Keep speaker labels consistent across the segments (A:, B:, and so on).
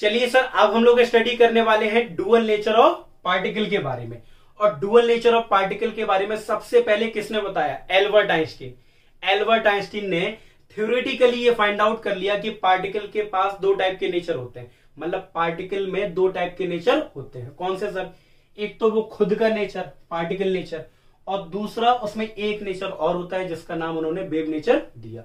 A: चलिए सर, अब हम लोग स्टडी करने वाले हैं डुअल नेचर ऑफ पार्टिकल के बारे में। और डुअल नेचर ऑफ पार्टिकल के बारे में सबसे पहले किसने बताया? Albert Einstein. एल्बर्ट आइंस्टीन ने थ्योरेटिकली ये फाइंड आउट कर लिया कि पार्टिकल के पास दो टाइप के नेचर होते हैं, मतलब पार्टिकल में दो टाइप के नेचर होते हैं। कौन से सर? एक तो वो खुद का नेचर, पार्टिकल नेचर, और दूसरा उसमें एक नेचर और होता है जिसका नाम उन्होंने वेव नेचर दिया।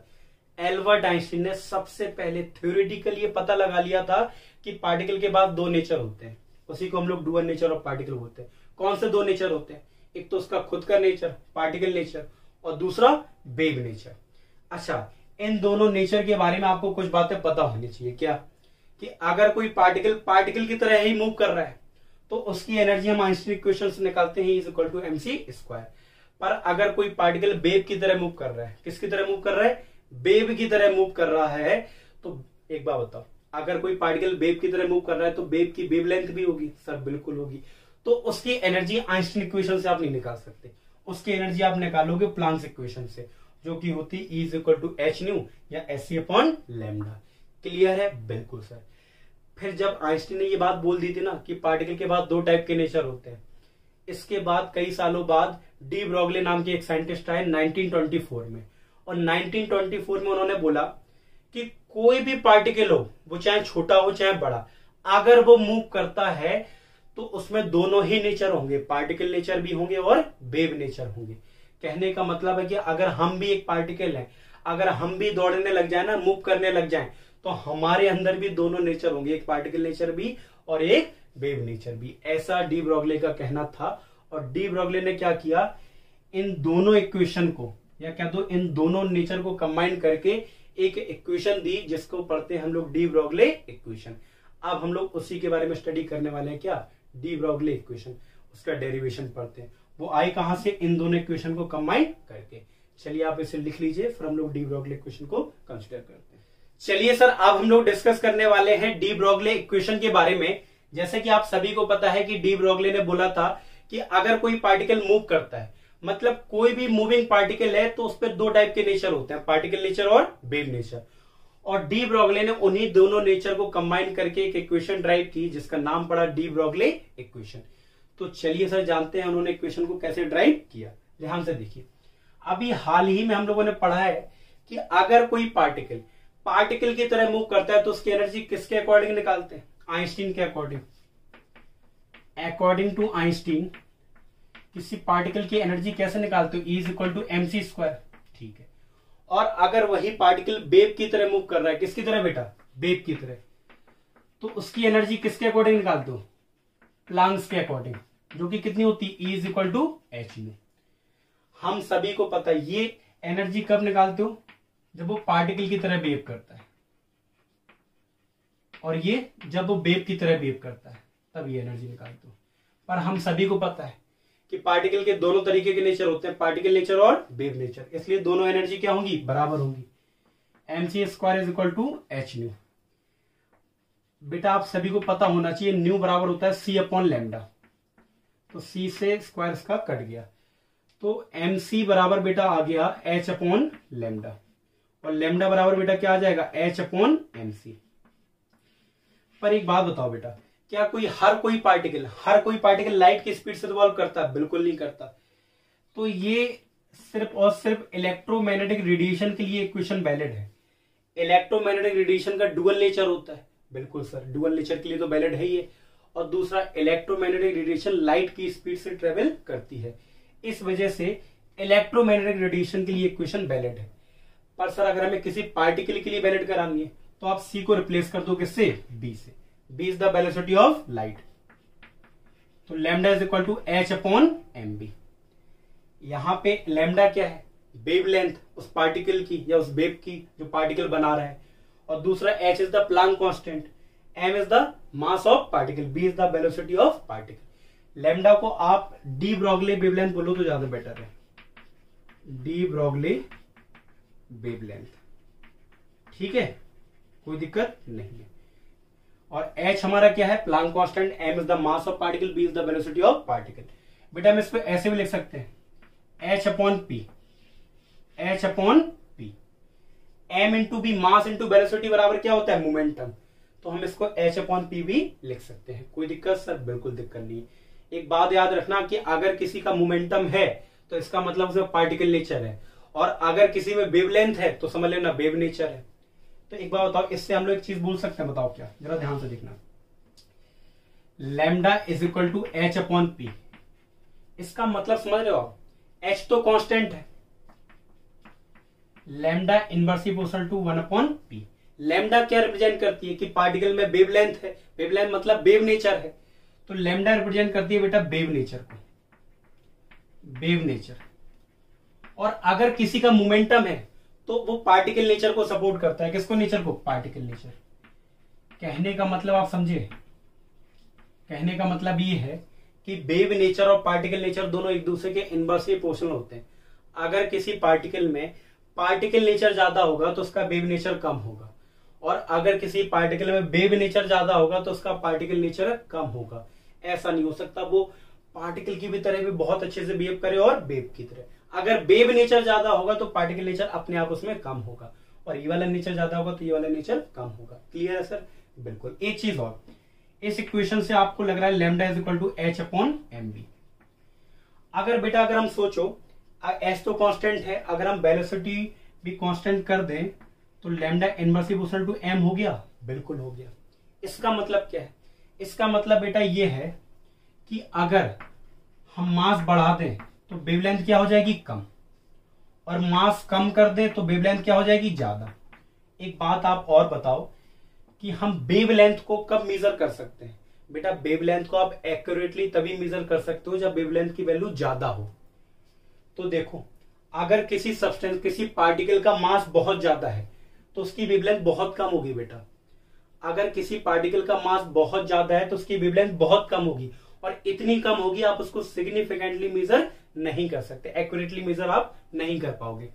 A: एल्बर्ट आइंस्टीन ने सबसे पहले थ्योरेटिकली ये पता लगा लिया था कि पार्टिकल के पास दो नेचर होते हैं, उसी को हम लोग डुअल नेचर ऑफ पार्टिकल बोलते हैं। कौन से दो नेचर होते हैं? एक तो उसका खुद का नेचर, पार्टिकल नेचर, और दूसरा वेव नेचर। अच्छा, इन दोनों नेचर के बारे में आपको कुछ बातें पता होनी चाहिए। क्या? कि अगर कोई पार्टिकल की तरह ही मूव कर रहा है तो उसकी एनर्जी हम आइंस्टीन इक्वेशन से निकालते हैं, इज इक्वल टू mc²। पर अगर कोई पार्टिकल वेव की तरह मूव कर रहा है, किसकी तरह मूव कर रहा है? वेव की तरह मूव कर रहा है। तो एक बात बताओ, अगर कोई पार्टिकल वेव की तरह मूव कर रहा है तो वेव की वेवलेंथ भी होगी सर? बिल्कुल होगी। तो उसकी एनर्जी आइंस्टीन इक्वेशन से आप नहीं निकाल सकते, उसकी एनर्जी आप निकालोगे प्लांक्स इक्वेशन से, जो कि होती E is equal to H nu या sc/λ। क्लियर है? बिल्कुल सर। फिर जब आइंस्टीन ने ये बात बोल दी थी ना कि पार्टिकल के बाद दो टाइप के नेचर होते हैं, इसके बाद कई सालों बाद डी ब्रॉगली नाम के एक साइंटिस्ट आए 1924 में, और 1924 में उन्होंने बोला कि कोई भी पार्टिकल हो, वो चाहे छोटा हो चाहे बड़ा, अगर वो मूव करता है तो उसमें दोनों ही नेचर होंगे, पार्टिकल नेचर भी होंगे और वेव नेचर होंगे। कहने का मतलब है कि अगर हम भी एक पार्टिकल हैं, अगर हम भी दौड़ने लग जाए ना, मूव करने लग जाएं, तो हमारे अंदर भी दोनों नेचर होंगे, एक पार्टिकल नेचर भी और एक वेव नेचर भी। ऐसा डी ब्रॉगली का कहना था। और डी ब्रॉगली ने क्या किया? इन दोनों इक्वेशन को, या क्या तो इन दोनों नेचर को कंबाइन करके एक इक्वेशन दी, जिसको पढ़ते हैं हम लोग डी ब्रॉगली इक्वेशन। अब हम लोग उसी के बारे में स्टडी करने वाले हैं। क्या? डी ब्रॉगली इक्वेशन, उसका डेरिवेशन पढ़ते हैं। वो आई कहां से? इन दोनों इक्वेशन को कंबाइन करके। चलिए आप इसे लिख लीजिए, फिर हम लोग डी ब्रॉगली इक्वेशन को कंसिडर करते हैं। चलिए सर, अब हम लोग डिस्कस करने वाले हैं डी ब्रॉगली इक्वेशन के बारे में। जैसे कि आप सभी को पता है कि डी ब्रॉगली ने बोला था कि अगर कोई पार्टिकल मूव करता है, मतलब कोई भी मूविंग पार्टिकल है, तो उस पर दो टाइप के नेचर होते हैं, पार्टिकल नेचर और वेव नेचर। और डी ब्रॉगली ने उन्हीं दोनों नेचर को कंबाइन करके एक इक्वेशन ड्राइव की, जिसका नाम पड़ा डी ब्रॉगली इक्वेशन। तो चलिए सर, जानते हैं उन्होंने इक्वेशन को कैसे ड्राइव किया। ध्यान से देखिए, अभी हाल ही में हम लोगों ने पढ़ा है कि अगर कोई पार्टिकल की तरह मूव करता है तो उसकी एनर्जी किसके अकॉर्डिंग निकालते हैं? आइंस्टीन के अकॉर्डिंग। अकॉर्डिंग टू आइंस्टीन किसी पार्टिकल की एनर्जी कैसे निकालते हो? E is equal to mc²। ठीक है। और अगर वही पार्टिकल वेव की तरह मूव कर रहा है, किसकी तरह बेटा? वेव की तरह, तो उसकी एनर्जी किसके अकॉर्डिंग निकालते हो? प्लांक्स के अकॉर्डिंग, जो कि कितनी होती है? E is equal to H nu. हम सभी को पता है ये एनर्जी कब निकालते हो? जब वो पार्टिकल की तरह वेव करता है, और ये जब वो वेव की तरह वेव करता है, तब ये एनर्जी निकालते हो। पर हम सभी को पता है कि पार्टिकल के दोनों तरीके के नेचर होते हैं, पार्टिकल नेचर और वेव नेचर, इसलिए दोनों एनर्जी क्या होंगी? बराबर होंगी। mc² is equal to H nu. बेटा आप सभी को पता होना चाहिए, न्यू बराबर होता है c/λ। तो c से स्क्वायर इसका कट गया, तो mc बराबर बेटा आ गया h/λ, और लैम्डा बराबर बेटा क्या आ जाएगा? h/mc। पर एक बात बताओ बेटा, क्या हर कोई पार्टिकल लाइट की स्पीड से रिवॉल्व करता है? बिल्कुल नहीं करता। तो ये सिर्फ और सिर्फ इलेक्ट्रोमैग्नेटिक रेडिएशन के लिए इक्वेशन वैलिड है। इलेक्ट्रोमैग्नेटिक रेडिएशन का डुअल नेचर होता है। बिल्कुल सर, डुअल नेचर के लिए तो वैलिड है ही। और दूसरा, इलेक्ट्रोमैग्नेटिक रेडिएशन लाइट की स्पीड से ट्रेवल करती है, इस वजह से इलेक्ट्रोमैग्नेटिक रेडिएशन के लिए इक्वेशन वैलिड है। पर सर अगर हमें किसी पार्टिकल के लिए वैलिड करानी है तो आप C को रिप्लेस कर दो किससे? B से। B is the velocity of light, तो lambda is equal to h/mb। यहां पे लैम्डा क्या है? वेवलेंथ उस पार्टिकल की या उस वेव की जो पार्टिकल बना रहा है, और दूसरा h is the Planck constant, m is the mass of particle, b is the velocity of particle. Lambda को आप डी ब्रॉगली वेवलेंथ बोलो तो ज्यादा बेटर है, डी ब्रॉगली वेवलेंथ। ठीक है, कोई दिक्कत नहीं है। और h हमारा क्या है? Planck constant, m is the mass of particle, b is the velocity of particle. बेटा हम इसको ऐसे भी लिख सकते हैं, h/p, m into B, mass into velocity बराबर क्या होता है? मोमेंटम। तो हम इसको h/p भी लिख सकते हैं। कोई दिक्कत सर? बिल्कुल दिक्कत नहीं। एक बात याद रखना कि अगर किसी का मोमेंटम है तो इसका मतलब उसमें पार्टिकल नेचर है, और अगर किसी में वेवलेंथ है तो समझ लेना वेव नेचर है। तो एक बार बताओ, इससे हम लोग एक चीज बोल सकते हैं, बताओ क्या, जरा ध्यान से देखना। Lambda is equal to h/p, इसका मतलब समझ रहे हो आप, h तो कांस्टेंट है, lambda inversely proportional to 1/p। Lambda क्या रिप्रेजेंट करती है कि पार्टिकल में वेवलेंथ है, वेवलेंथ मतलब वेव नेचर है, तो लैम्डा रिप्रेजेंट करती है बेटा वेव नेचर को, वेव नेचर। और अगर किसी का मोमेंटम है तो वो पार्टिकल नेचर को सपोर्ट करता है। किसको? नेचर को, पार्टिकल नेचर। कहने का मतलब आप समझे, कहने का मतलब ये है कि वेव नेचर और पार्टिकल नेचर दोनों एक दूसरे के इनवर्सली प्रोपोर्शनल होते हैं। अगर किसी पार्टिकल में पार्टिकल नेचर ज्यादा होगा तो उसका वेव नेचर कम होगा, और अगर किसी पार्टिकल में वेव नेचर ज्यादा होगा तो उसका पार्टिकल नेचर कम होगा। ऐसा नहीं हो सकता वो पार्टिकल की भी तरह भी बहुत अच्छे से बिहेव करे और वेव की तरह। अगर वेव नेचर ज्यादा होगा तो पार्टिकल नेचर अपने आप उसमें कम होगा, और ये वाला नेचर ज्यादा होगा तो ये वाला नेचर कम होगा। क्लियर है सर? बिल्कुल। एक चीज और, इस इक्वेशन से आपको लग रहा है lambda is equal to h/mv। अगर बेटा अगर हम सोचो s तो कांस्टेंट है, अगर हम वेलोसिटी भी कांस्टेंट कर दें तो lambda inversely proportional to m हो गया। बिल्कुल हो गया। इसका मतलब क्या है? इसका मतलब बेटा ये है कि अगर हम मास बढ़ा दें तो वेवलेंथ क्या हो जाएगी? कम, और मास कम कर दें तो वेवलेंथ क्या हो जाएगी? ज्यादा। एक बात आप और बताओ कि हम वेवलेंथ को कब मेजर कर सकते हैं? बेटा वेवलेंथ को आप एक्यूरेटली तभी मेजर कर सकते हो जब वेवलेंथ की वैल्यू ज्यादा हो। तो देखो, अगर किसी सब्सटेंस, किसी पार्टिकल का मास बहुत ज्यादा है तो उसकी वेवलेंथ बहुत कम होगी बेटा। अगर किसी पार्टिकल का मास बहुत ज्यादा है तो उसकी वेवलेंथ बहुत कम होगी, और इतनी कम होगी आप उसको सिग्निफिकेंटली मेजर नहीं कर सकते, एक्यूरेटली मेजर आप नहीं कर पाओगे।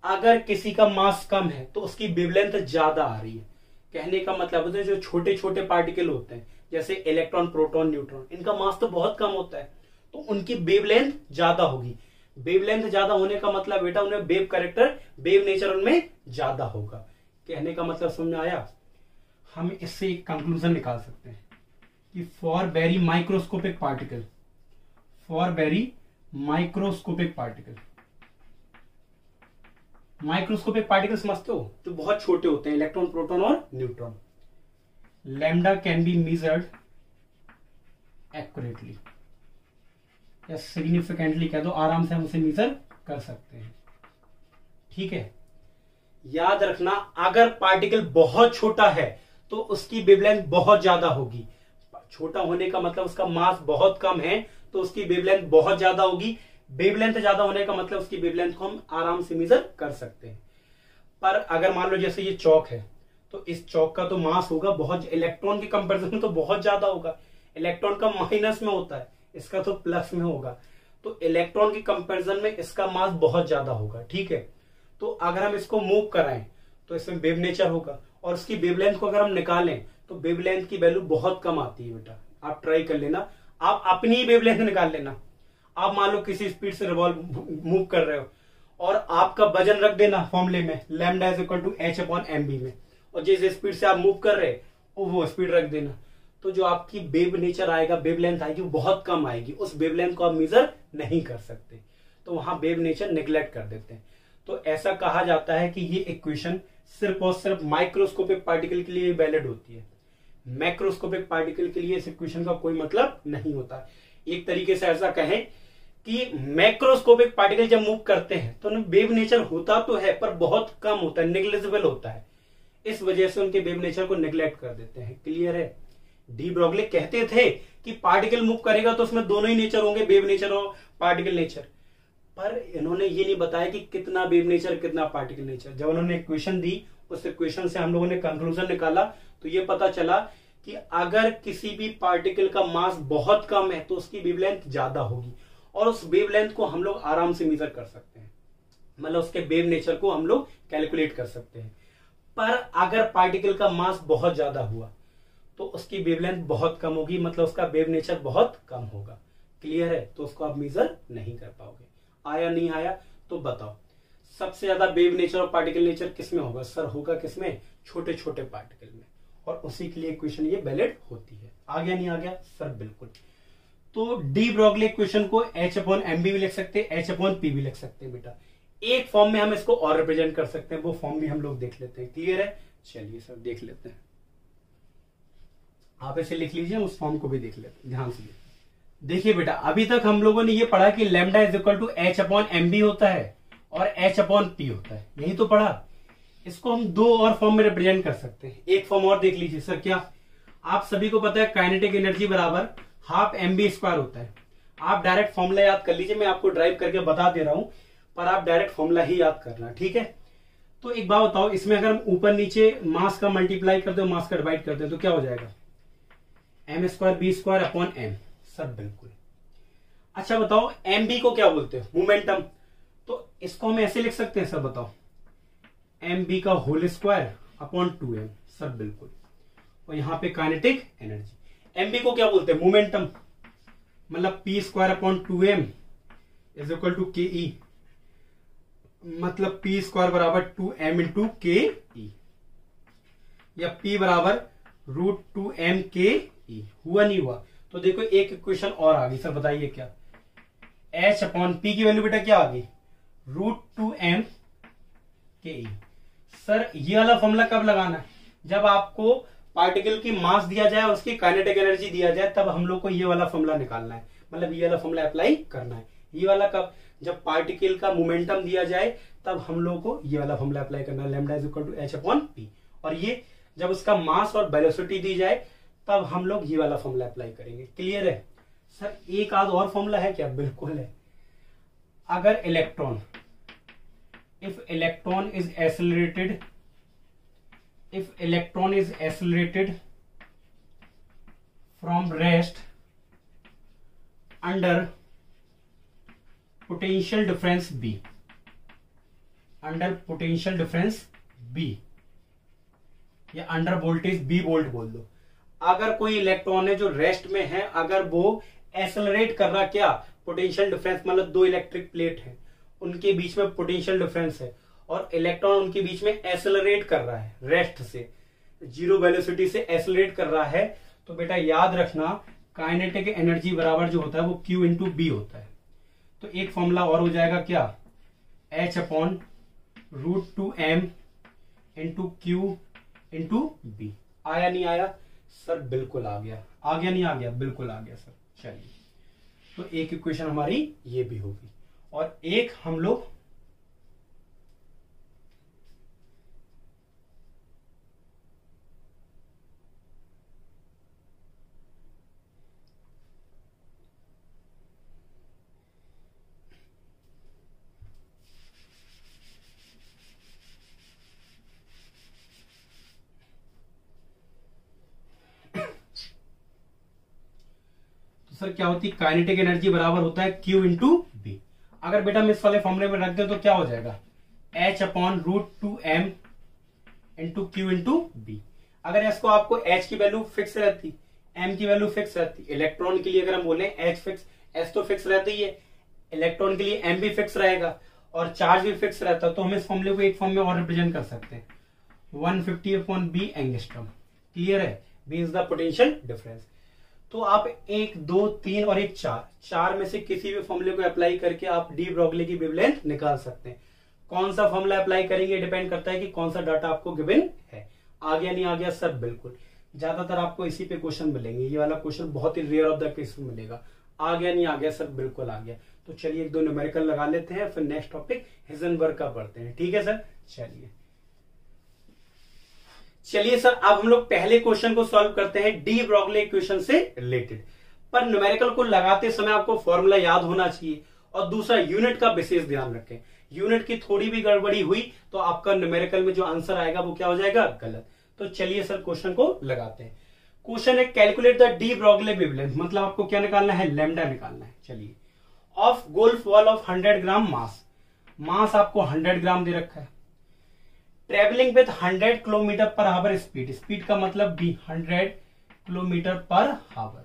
A: अगर किसी का मास कम है तो उसकी वेवलेंथ ज्यादा आ रही है। कहने का मतलब होता है जो छोटे छोटे पार्टिकल होते हैं जैसे इलेक्ट्रॉन, प्रोटॉन, न्यूट्रॉन, इनका मास तो बहुत कम होता है, तो उनकी वेवलेंथ ज्यादा होगी। वेवलेंथ ज्यादा होने का मतलब बेटा उन्हें वेव कैरेक्टर, वेव नेचर उनमें ज्यादा होगा। कहने का मतलब समझ में आया? हम इससे एक कंक्लूजन निकाल सकते हैं कि for very microscopic particle, for very microscopic particle, microscopic particle समझते हो जो बहुत छोटे होते हैं, इलेक्ट्रॉन, प्रोटॉन और neutron, lambda can be measured accurately या सिग्निफिकेंटली कह दो, आराम से हम उसे मेजर कर सकते हैं। ठीक है, याद रखना अगर पार्टिकल बहुत छोटा है तो उसकी वेवलेंथ बहुत ज्यादा होगी। छोटा होने का मतलब उसका मास बहुत कम है तो उसकी वेवलेंथ बहुत ज्यादा होगी। वेवलेंथ ज्यादा होने का मतलब उसकी वेवलेंथ को हम आराम से मेजर कर सकते हैं। पर अगर मान लो जैसे ये चौक है तो इस चौक का तो मास होगा बहुत, इलेक्ट्रॉन के कंपैरिजन में तो बहुत ज्यादा होगा। इलेक्ट्रॉन का माइनस में होता है, इसका तो प्लस में होगा, तो इलेक्ट्रॉन के कंपैरिजन में इसका मास बहुत ज्यादा होगा। ठीक है, तो अगर हम इसको मूव कराएं तो इसमें वेव नेचर होगा, और उसकी वेवलेंथ को अगर हम निकालें तो वेवलेंथ की वैल्यू बहुत कम आती है बेटा। आप ट्राई कर लेना, आप अपनी वेवलेंथ निकाल लेना। आप मान लो किसी स्पीड से रिवॉल्व मूव कर रहे हो और आपका वजन रख देना फॉर्मूले में lambda is equal to h/mv में, और जिस स्पीड से आप मूव कर रहे हो वो स्पीड रख देना, तो जो आपकी वेव नेचर आएगा, वेवलेंथ आएगी, वो बहुत कम आएगी। उस वेवलेंथ को आप मेजर नहीं कर सकते, तो वहां वेव नेचर निग्लेक्ट कर देते हैं। तो ऐसा कहा जाता है कि ये इक्वेशन सिर्फ और सिर्फ माइक्रोस्कोपिक पार्टिकल के लिए वैलिड होती है, मैक्रोस्कोपिक पार्टिकल के लिए इस इक्वेशन का कोई मतलब नहीं होता। एक तरीके से ऐसा कहें कि मैक्रोस्कोपिक पार्टिकल जब मूव करते हैं तो उनमें वेव नेचर होता तो है पर बहुत कम होता है, नेग्लिजिबल होता है, इस वजह से उनके वेव नेचर को निग्लेक्ट कर देते हैं। क्लियर है? डी ब्रॉगली कहते थे कि पार्टिकल मूव करेगा तो उसमें दोनों ही नेचर होंगे, वेव नेचर और पार्टिकल नेचर, पर इन्होंने ये नहीं बताया कि कितना वेव नेचर कितना पार्टिकल नेचर। जब उन्होंने इक्वेशन दी, उस इक्वेशन से हम लोगों ने कंक्लूजन निकाला तो ये पता चला कि अगर किसी भी पार्टिकल का मास बहुत कम है तो उसकी वेवलेंथ ज्यादा होगी, और उस वेवलेंथ को हम लोग आराम से मेजर कर सकते हैं, मतलब उसके वेव नेचर को हम लोग कैलकुलेट कर सकते हैं। पर अगर पार्टिकल का मास बहुत ज्यादा हुआ तो उसकी वेवलेंथ बहुत कम होगी, मतलब उसका वेव नेचर बहुत कम होगा। क्लियर है? तो उसको आप मेजर नहीं कर पाओगे। आया नहीं आया तो बताओ। सबसे ज्यादा वेव नेचर और पार्टिकल नेचर किसमें होगा सर? होगा किसमें? छोटे छोटे पार्टिकल में, और उसी के लिए इक्वेशन ये वैलिड होती है। आ गया नहीं आ गया सर? बिल्कुल। तो डी ब्रॉगली इक्वेशन को H/mb भी लिख सकते हैं, H/p भी लिख सकते हैं बेटा। एक फॉर्म में हम इसको और रिप्रेजेंट कर सकते हैं, वो फॉर्म भी हम लोग देख लेते हैं। क्लियर है? चलिए सर देख लेते हैं। आप इसे लिख लीजिए, उस फॉर्म को भी देख लेते हैं ध्यान से। देखिए बेटा, अभी तक हम लोगों ने ये पढ़ा कि lambda is equal to H/mb होता है और H/p होता है, यही तो पढ़ा। इसको हम दो और फॉर्म में रिप्रेजेंट कर सकते हैं। एक फॉर्म और देख लीजिए सर। क्या? आप सभी को पता है काइनेटिक एनर्जी बराबर हाफ mv² होता है। आप डायरेक्ट फॉर्मूला याद कर लीजिए, मैं आपको ड्राइव करके बता दे रहा हूं, पर आप डायरेक्ट फॉर्मूला ही याद करना, ठीक है? तो एक बात बताओ, इसमें अगर हम ऊपर नीचे मास का मल्टीप्लाई करते हो, मास का डिवाइड करते हैं, तो क्या हो जाएगा? m²b²/m। सर बिल्कुल। अच्छा बताओ, mb को क्या बोलते हैं? मोमेंटम। तो इसको हम ऐसे लिख सकते हैं सर, बताओ, mb का whole square upon 2m। Sir बिल्कुल। और यहां पे काइनेटिक एनर्जी। mb को क्या बोलते हैं? मोमेंटम। मतलब p²/2m is equal to ke, मतलब p² बराबर 2m इंटू ke, या p बराबर √2m ke। हुआ नहीं हुआ? तो देखो एक इक्वेशन और आ गई सर, बताइए क्या? H/p की वैल्यू बेटा क्या आ गई? √2m ke। सर ये वाला फॉर्मूला कब लगाना है? जब आपको पार्टिकल की मास दिया जाए और उसकी काइनेटिक एनर्जी दिया जाए, तब हम लोग को ये वाला फॉर्मूला निकालना है, मतलब ये वाला फॉर्मूला अप्लाई करना है। ये वाला कब? जब पार्टिकल का मोमेंटम दिया जाए, तब हम लोग को ये वाला फॉर्मूला अप्लाई करना है, lambda is equal to H/p। और ये जब उसका मास और वेलोसिटी दी जाए, तब हम लोग ये वाला फॉर्मूला अप्लाई करेंगे। क्लियर है? सर एक आध और फॉर्मूला है क्या? बिल्कुल है। अगर electron, if electron is accelerated from rest under potential difference B, या अंडर वोल्टेज B वोल्ट बोल दो। अगर कोई इलेक्ट्रॉन है जो रेस्ट में है, अगर वो एक्सेलरेट कर रहा, क्या? पोटेंशियल डिफरेंस, मतलब दो इलेक्ट्रिक प्लेट है, उनके बीच में पोटेंशियल डिफरेंस है, और इलेक्ट्रॉन उनके बीच में एक्सेलरेट कर रहा है, रेस्ट से, जीरो वेलोसिटी से एक्सेलरेट कर रहा है, तो बेटा याद रखना काइनेटिक एनर्जी बराबर जो होता है वो Q इंटू बी होता है। तो एक फॉर्मूला और हो जाएगा क्या? H/√2m into Q into B. आया नहीं आया सर? बिल्कुल आ गया। आ गया नहीं आ गया? बिल्कुल आ गया सर। चलिए, तो एक इक्वेशन हमारी ये भी होगी, और एक हम लोग सर क्या होती है? काइनेटिक एनर्जी बराबर होता है Q इंटू बी। अगर बेटा हम इस वाले फॉर्मूले में रख दें तो क्या हो जाएगा? H/√2m into Q into B. अगर इसको आपको H की वैल्यू फिक्स रहती, M की वैल्यू फिक्स रहती, इलेक्ट्रॉन के लिए अगर हम बोले H फिक्स, H तो फिक्स रहती है, इलेक्ट्रॉन के लिए M भी फिक्स रहेगा और चार्ज भी फिक्स रहता, तो हम इस फॉर्मूले को एक फॉर्म में और रिप्रेजेंट कर सकते हैं, 150/B एंगस्ट्रॉम। क्लियर है? B is the potential difference. तो आप 1, 2, 3 और 1, 4 में से किसी भी फॉर्मूले को अप्लाई करके आप डी ब्रॉगली की वेवलेंथ निकाल सकते हैं। कौन सा फॉर्मूला अप्लाई करेंगे डिपेंड करता है कि कौन सा डाटा आपको गिवन है। आ गया नहीं आ गया सर? बिल्कुल। ज्यादातर आपको इसी पे क्वेश्चन मिलेंगे, ये वाला क्वेश्चन बहुत ही रेयर ऑफ द केस में मिलेगा। आ गया नहीं आ गया सर? बिल्कुल आ गया। तो चलिए एक दो न्यूमेरिकल लगा लेते हैं, फिर नेक्स्ट टॉपिक हाइजेनबर्ग का पढ़ते हैं। ठीक है सर? चलिए सर, अब हम लोग पहले क्वेश्चन को सॉल्व करते हैं डी ब्रॉगली इक्वेशन से रिलेटेड। पर न्यूमेरिकल को लगाते समय आपको फॉर्मूला याद होना चाहिए, और दूसरा यूनिट का विशेष ध्यान रखें। यूनिट की थोड़ी भी गड़बड़ी हुई तो आपका न्यूमेरिकल में जो आंसर आएगा वो क्या हो जाएगा? गलत। तो चलिए सर क्वेश्चन को लगाते हैं। क्वेश्चन है calculate the D Broglie wavelength, मतलब आपको क्या निकालना है? लैम्डा निकालना है। चलिए, ऑफ गोल्फ बॉल ऑफ 100 ग्राम मास आपको 100 ग्राम दे रखा है, travelling with 100 kilometre per hour speed का मतलब भी 100 kilometre per hour.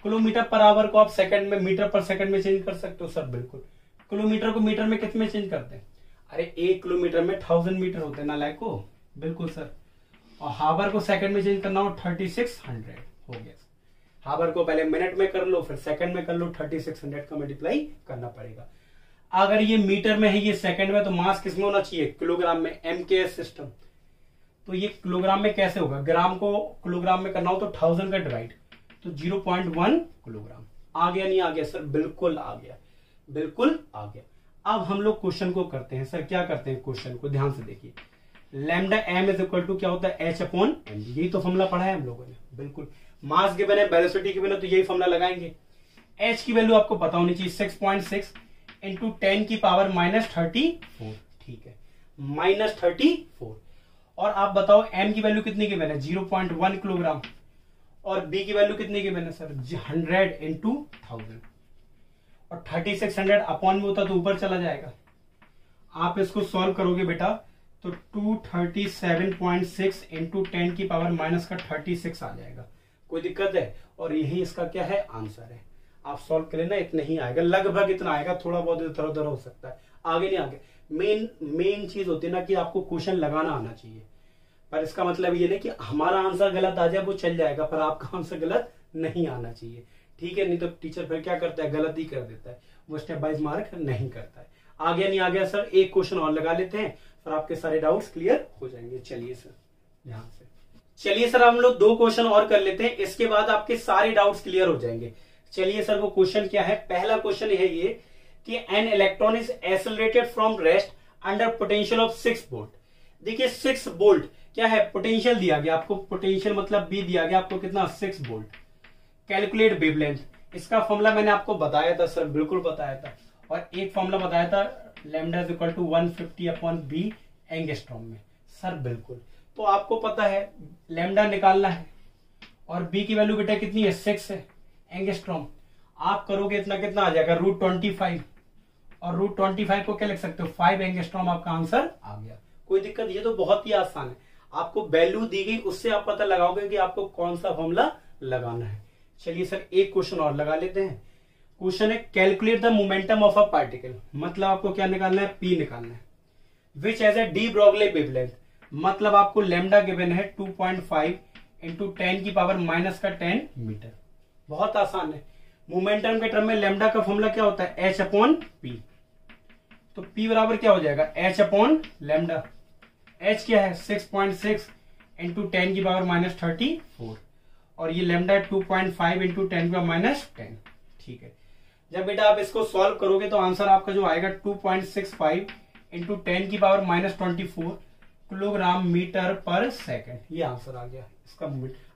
A: Kilometre per hour को आप सेकंड में, मीटर पर सेकंड में चेंज कर सकते हो सर? बिल्कुल। किलोमीटर को मीटर में कितने में चेंज करते हैं? अरे 1 किलोमीटर में 1000 मीटर होते हैं ना लाइक को, बिल्कुल सर। और हावर को सेकंड में चेंज करना हो 3600 हो गया। हावर को पहले मिनट में कर लो, फिर सेकंड में कर लो, 3600 का मल्टीप्लाई करना पड़ेगा। अगर ये मीटर में है, ये सेकंड में, तो मास किस में होना चाहिए, किलोग्राम में, MKS सिस्टम। तो ये किलोग्राम में कैसे होगा, ग्राम को किलोग्राम में करना हो तो 1000 का डिवाइड, तो 0.1 किलोग्राम। आ गया नहीं आ गया सर, बिल्कुल आ गया, बिल्कुल आ गया। अब हम लोग क्वेश्चन को करते हैं। सर क्या करते हैं क्वेश्चन को, ध्यान से देखिए। Lambda m is equal to क्या होता है, h/m। यही तो फॉर्मूला पढ़ा है हम लोगों ने, बिल्कुल। मास गिवन है, वेलोसिटी गिवन है, तो यही फॉर्मूला लगाएंगे। h की वैल्यू आपको पता होनी चाहिए, 6.6 इंटू 10 की पावर -34, ठीक है, -34। और आप बताओ m की वैल्यू कितनी गिवन है, 0.1 किलोग्राम। और b की वैल्यू कितनी गिवन है सर, 100 इंटू 1000। और 3600 अपॉन में होता तो ऊपर चला जाएगा। आप इसको सॉल्व करोगे बेटा तो 237.6 इंटू 10 की पावर माइनस का 36 आ जाएगा। कोई दिक्कत है? और यही इसका क्या है, आंसर है। आप सॉल्व करें ना, इतना ही आएगा, लगभग इतना आएगा, थोड़ा बहुत इधर उधर हो सकता है, आगे नहीं आगे। मेन चीज होती है ना कि आपको क्वेश्चन लगाना आना चाहिए। पर इसका मतलब ये नहीं कि हमारा आंसर गलत आ जाए, वो चल जाएगा, पर आपका आंसर गलत नहीं आना चाहिए, ठीक है। नहीं तो टीचर फिर क्या करता है, गलत ही कर देता है, वो स्टेप वाइज मार्क नहीं करता है। आ गया नहीं आ गया सर, एक क्वेश्चन और लगा लेते हैं, फिर आपके सारे डाउट्स क्लियर हो जाएंगे। चलिए सर, ध्यान से चलिए सर, हम लोग 2 क्वेश्चन और कर लेते हैं, इसके बाद आपके सारे डाउट्स क्लियर हो जाएंगे। चलिए सर, वो क्वेश्चन क्या है, पहला क्वेश्चन है ये कि an electron is accelerated from rest under potential of 6 volt. देखिए 6 वोल्ट क्या है, पोटेंशियल दिया गया आपको, पोटेंशियल मतलब बी दिया गया आपको कितना, 6 वोल्ट। कैलकुलेट वेवलेंथ, इसका फॉर्मूला मैंने आपको बताया था सर, बिल्कुल बताया था। और एक फॉर्मूला बताया था, lambda is equal to 150/b angstrom में, सर बिल्कुल। तो आपको पता है लैम्डा निकालना है, और बी की वैल्यू बेटा कितनी है, 6 है एंगस्ट्रॉम। आप करोगे इतना, कितना आ जाएगा, √25। और √25 को क्या लिख सकते हो, 5 एंगस्ट्रॉम, आपका आंसर आ गया। कोई दिक्कत, ये तो बहुत ही आसान है। आपको वैल्यू दी गई, उससे आप पता लगाओगे कि आपको कौन सा फॉर्मूला लगाना है। चलिए सर, एक क्वेश्चन और लगा लेते हैं। क्वेश्चन है calculate the momentum of a particle, मतलब आपको क्या निकालना है, पी निकालना है। Which as a de Broglie wavelength, मतलब आपको लैम्डा गिवन है 2.5 इंटू 10 की पावर माइनस का 10 मीटर। बहुत आसान है। मोमेंटम के टर्म में लैम्डा का फॉर्मूला क्या होता है, h/p। तो p बराबर क्या हो जाएगा, h/लैम्डा। h क्या है, 6.6 इंटू 10 की पावर -34। और ये लैम्डा 2.5 इंटू 10 की पावर -10, ठीक है। जब बेटा आप इसको सॉल्व करोगे तो आंसर आपका जो आएगा 2.65 इंटू 10 की पावर -24 किलोग्राम मीटर पर सेकंड, ये आंसर आ गया इसका।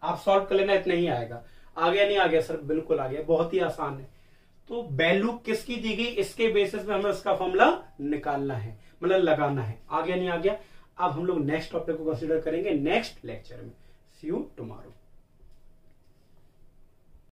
A: आप सॉल्व कर लेना, इतना ही आएगा। आ गया नहीं आ गया सर, बिल्कुल आ गया, बहुत ही आसान है। तो वैल्यू किसकी दी गई, इसके बेसिस पे हमें उसका फॉर्मूला निकालना है, मतलब लगाना है। आ गया नहीं आ गया। अब हम लोग नेक्स्ट टॉपिक को कंसीडर करेंगे नेक्स्ट लेक्चर में। सी यू टुमारो।